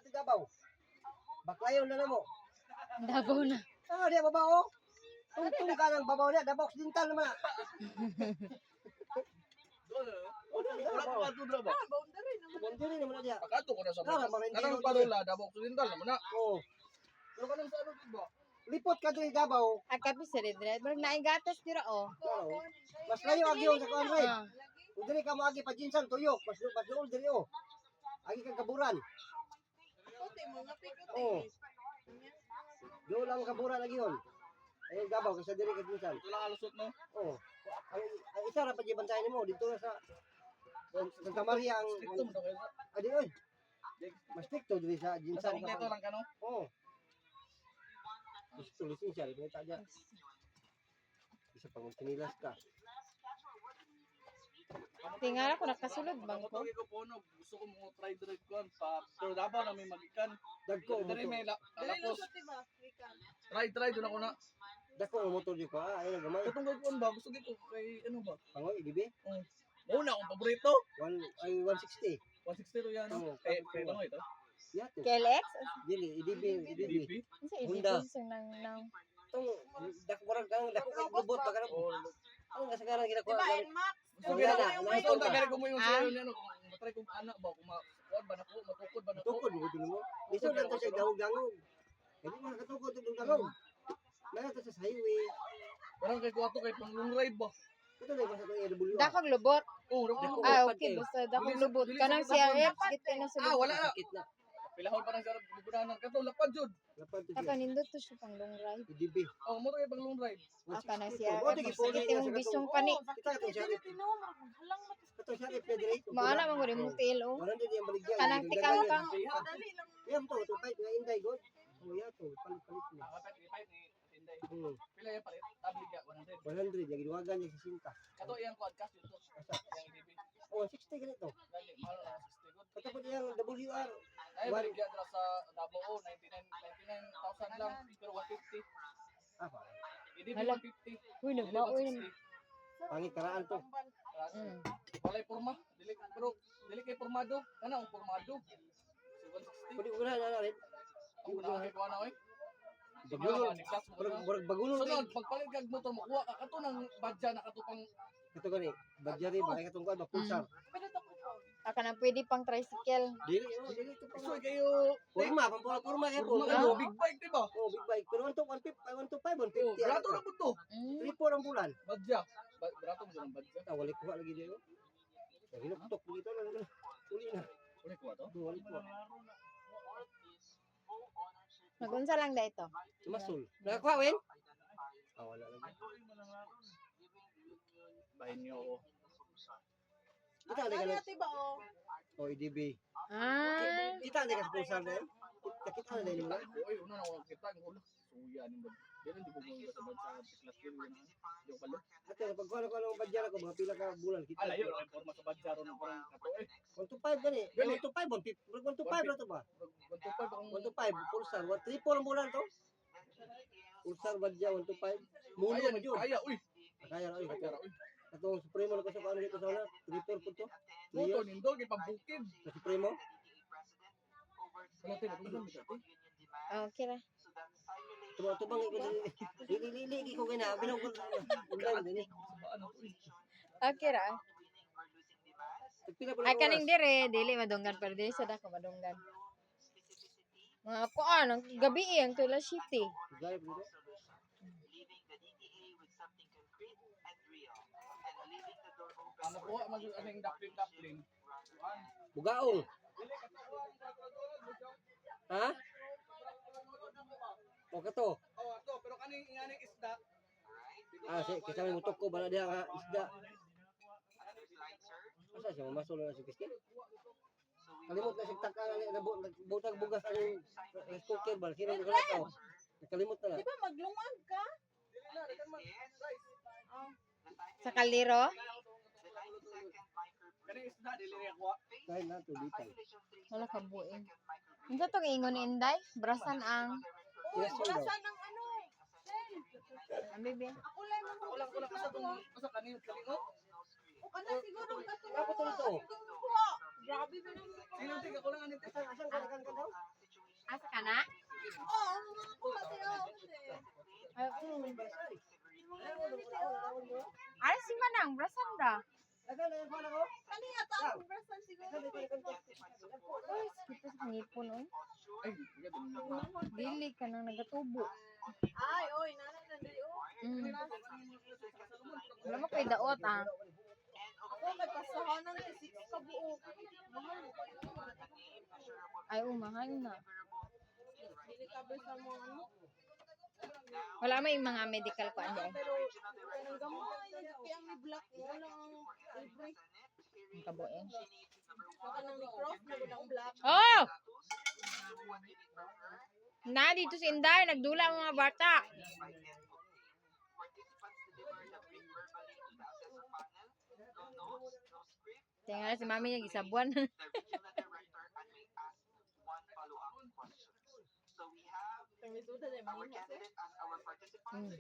ti Davao. Baklayon na mo. Davao na. Ah, dia babaw. Tungtung ka ng babaw niya, Davao Occidental naman. Wala pa ka tudra ba? Boundary naman dia. Pagkato ko na sa Tara, mga. Marindino Kanang to, parola, Davao Occidental naman na. Oh, Pero kanang sa ano ba? lipot ka diri Davao. Akapi sa driver na gatas dira oh. Claro. Mas layo agyo sa kuan rin. Ah. Kung diri ka moagi pa jinsan tuyok, mas dool diri oh. Agi kang kaburan. Oh. Dool lang kaburan lagi yon. Ay Davao kasi diri ka jinsan. Ito lang alusot no. Oh. Ang isa ra pa di bantayan nimo dito na sa Santa Maria ang Ito mo daw kayo. adi oy. Mas stricto diri sa Basta jinsan kompleto lang ka no. Oh. Gusto lisensya, kita aja. Bisa pang pinilas ka. Tingala ko nakasulod bang ko. Pag ko puno, gusto ko mo try direct ko pa. Pero Davao na may magikan. Dagko Dari mo may lapos. Try doon ako na. Dako ang motor di ko. Ah, ay gamay. Katong gagawin ba? Gusto ko kay ano ba? Pangoy idibi. Una akong paborito. 160. 160 ro yan. Oo, Kay lang ito. Yato. KLX? Dili idibi. DP. Sa Honda. edit nang Tong dako barang kang dako kay lubot pa kanang. Oh, Ang kasagaran kita ko. so Wala na, gina wala ko na. tagare ko mo yung sayo niya no. Matry kung anak ba kung kuan ba nako, matukod ba nako. Tukod mo dito mo. Iso na to sa gahog-gahog. Hindi mo nakatukod tong gahog. Nara to sa highway. Parang kay kuato kay pang long ride ba. Ito na basta tong AWR. dakog lubot. Oh, dako. Ah, okay, basta dakog lubot. Kanang CRF kita na sa Wala na. Sakit na. Pilahon pa nang sarap bubudanan kato lapad jud. Lapad to Kato siya. nindot to siya pang long ride. Idibi. Oh, mo kay pang long ride. Aka na 160. CRF. Oh, di gipon Sige niya yung sa bisyong katong- pani. Kita katong sheriff. Katong sheriff Pedro. Maana man gud imong TLO. Wala din yung baligya. Kanang tikaw ka. Yan to, to fight nga inday god. Oh, ya to, palit-palit na. Dapat i-fight ni Tinday. Hmm. Pila yung palit? Tablig ya 100. 100, yung ginuwagan niya sa sinta. Kato iyang podcast dito. Yang DP. Oh, 60 ganito. Dali mahal na 60 good. Katapos yung WR. Ay, baligya dira sa Davao 99,000 lang pero 150. Apa? DP Hala. 150. Uy, nagbaoy na. Pangit karaan to. Mm. Walay porma, dili pero dili kay pormado. Kana ang pormado. Si 160. Pwede ko na rin. Ang una kay kuana oy. Bagulol. Murag bagulol. Sunod, pagpalit kag motor mo kuha ka kato ng badya na kato pang Ito gani, badyari ba? Katong kuwan ba? Pulsar. Aka na pwede pang tricycle. Dili, oh, dili ito pa. isoy kayo. Purma, pampura-purma kaya po. Porma ano, big bike di ba? Oh, big bike. Pero 125, Oh, 150. barato na po to. Mm. 3-4 ang bulan. Badya. Barato mo ng badya. Ah, wali kuha lagi dito. Hinuktok mo dito. Uli na. Uli ko to. Wali kuha. Nagunsa lang da ito. Sumasul. Nakakuha, Wen? Ah, wala lagi. Bahin niyo ako. Kita na ka Oh, EDB. Ah. Kita na ka sa pulsar na yan? Kita na din mo lang? Oy, una na ako kita ng ulo. Suya ni bad. Dili di ko mo sa bad sa class game na. Di ko palo. Ate, pagkuha ko ng badyar ako, mga pila ka bulan. Kita. Ala yun, ang forma sa badya ron ng parang kato eh. 125 gani. 125, 125 to ba? 125 akong 125, pulsar. 3-4 ang bulan to. Pulsar badya, 125. Mulo kaya mo ni yun. kaya uy. Kaya na, oy. Kaya uy. Atong supremo na ko sa paano dito sa una. 3-4 po to. Moto nindo kay pabukid. Sa supremo. Wala tayo nagundang mi dati. Okay ra. Tubang ko lili ko gina binugol ulan din eh. Ano uy. Okay ra. Pila Ay kaning dire dili madunggan pero dili sa dako madunggan. Mga kuan ang gabi ang Tula City. Drive dito. Ano ko mag aning daplin. Bugaong. Ha? O kato. Oh, ato pero kaning inganing isda. Ah, kasi may mutok ko bala diha nga isda. Asa siya mamasol na si Kristin? Kalimot na sigtag ka na butag bugas ang rice cooker bal sino ko na to. Nakalimot na. Di ba maglungag ka? Dili na kan man rice. Sa kaldero. Kaning isda dili ra kuha. Kahit na to dito. Wala ka buing. Unsa tong ingon ni Inday? Brasan ang Yes, sir. Brasan ng ano? ang bibi. Ako lang mo. Ako lang asa tong asa kaning kalingot. O kana siguro Ako to to. Grabe ba naman. Sino tig ako lang anit. Asan ka daw? ngipon oy. Ay, iya din na. Dili ka nang nagatubo. Ay, oy, nana nandali oh. Mm. Wala mo kay daot ah. Ako may pasahan ng 6 ka buo. Mahal. Ay mahal na. Dili ka sa mo ano. Wala may mga medical ko ande. Pero kanang gamay, kaya may black mo lang libre. Ang kabueng. Saka nang cross na walang black. Oh! Na dito si Inday, nagdula ang mga bata. Tingnan si Mami nag-isabuan. May duda na mo kasi. Mm.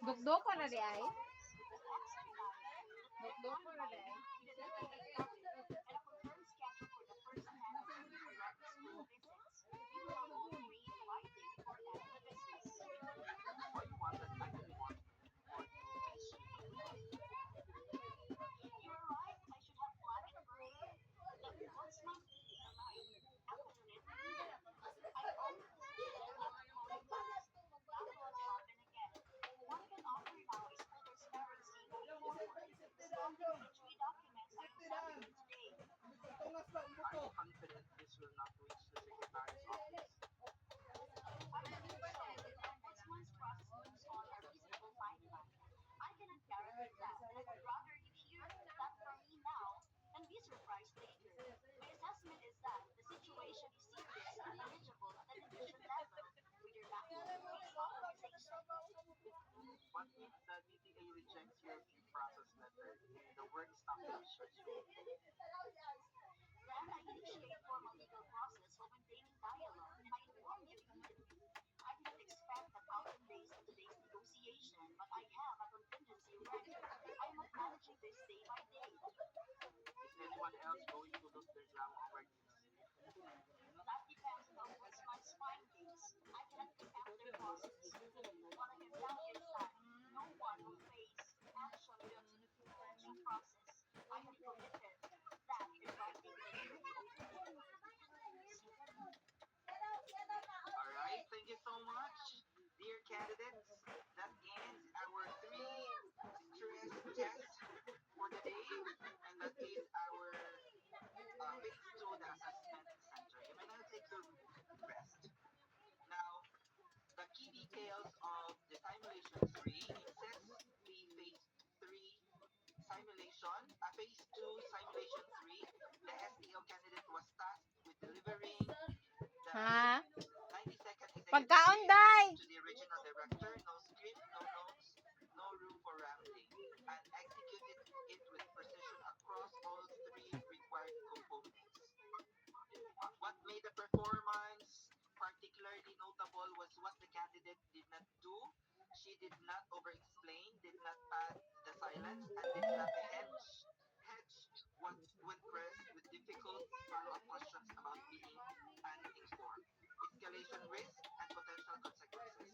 Dugdog ko na di ay. Dugdog ko na di ay. Ha? Pagkaon, day! To the original director, no script, no notes, no room for rambling, and executed it with precision across all three required components. What made the performance particularly notable was what the candidate did not do. She did not over-explain, did not pad the silence, and did not hedge when pressed with difficult follow-up questions about being uninformed. Escalation risk and potential consequences.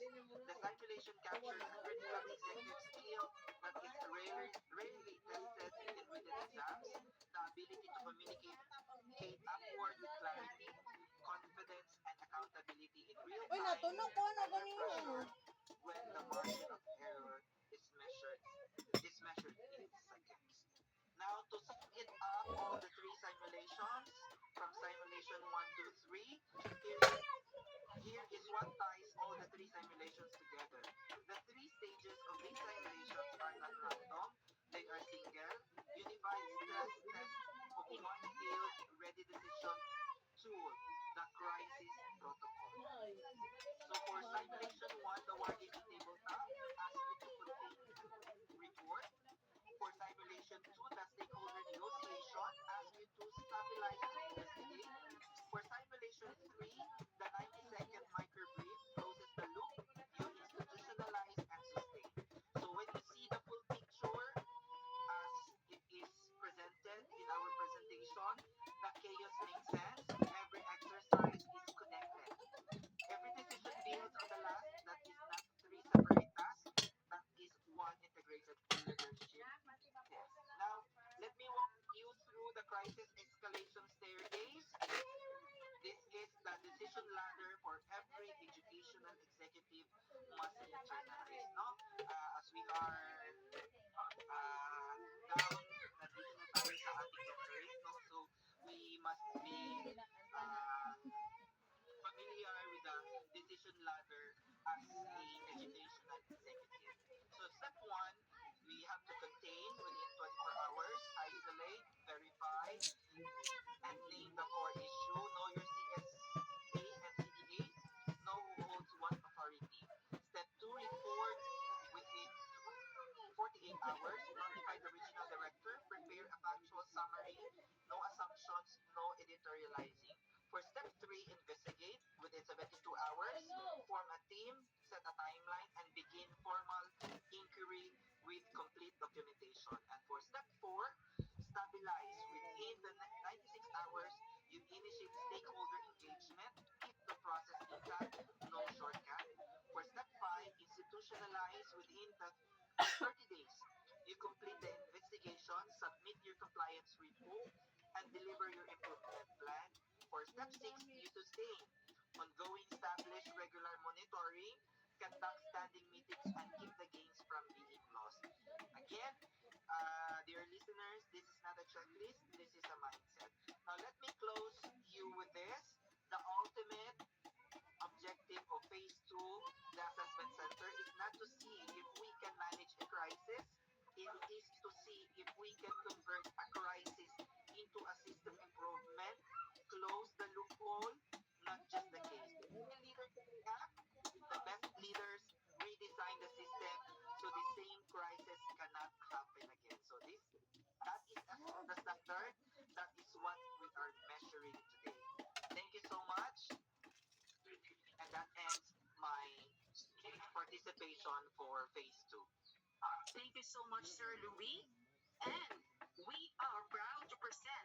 The simulation captured a critical executive skill that is rarely tested in written exams, the ability to communicate upward with clarity, confidence, and accountability in real Uy, time natunog ko na under ganito. pressure when the margin of error is measured in seconds. Now, to sum it up, all the three simulations, from simulation 1 to 3, here is what ties all the three simulations together. The three stages of these simulations are not random, they are single, unified stress test of one field ready decision tool, the crisis protocol. So for simulation 1, the wargaming tabletop asks you to contain and report. For simulation 2, the stakeholder negotiation asks you to stabilize and investigate. For simulation 3, the 90-second microbrief closes the loop. You institutionalize and sustain. So when you see the full picture as it is presented in our presentation, the chaos makes sense. Every exercise is connected. Every decision builds on the last. That is not three separate tasks. That is one integrated leadership test. Now, let me walk you through the crisis escalation staircase. This is the decision ladder for every educational executive must internalize, no? As we are down, nandito na tayo sa ating doctorate, no? So, we must be uh, familiar with the decision ladder as a educational executive. So step one, we have to contain within 24 hours, isolate, verify, and name the core issue. Know your CSA and CDA. Know who holds what authority. Step two, report within 48 hours. Notify the regional director. Prepare a factual summary. No assumptions, no editorializing. For step three, investigate within 72 hours. Form a team, set a timeline, and begin formal inquiry with complete documentation. And for step four, stabilize within the 96 hours. You initiate stakeholder engagement. Keep the process intact, no shortcut. For step five, institutionalize within the 30 days. You complete the investigation, submit your compliance report, and deliver your improvement plan. For step six, you sustain. Ongoing, establish regular monitoring, conduct standing meetings, and keep the gains from being lost. Again, dear listeners, this is not a checklist, this is a mindset. Now, let me close you with this. The ultimate objective of phase two, the assessment center, is not to see if we can manage a crisis. It is to see if we can convert a crisis into a system improvement, close the loophole, not just the case. If the leader can react, the best leaders redesign the system so the same crisis cannot happen again. So that is the standard. That is what we are measuring today. Thank you so much. And that ends my participation for phase two. Thank you so much, Sir Louis. And we are proud to present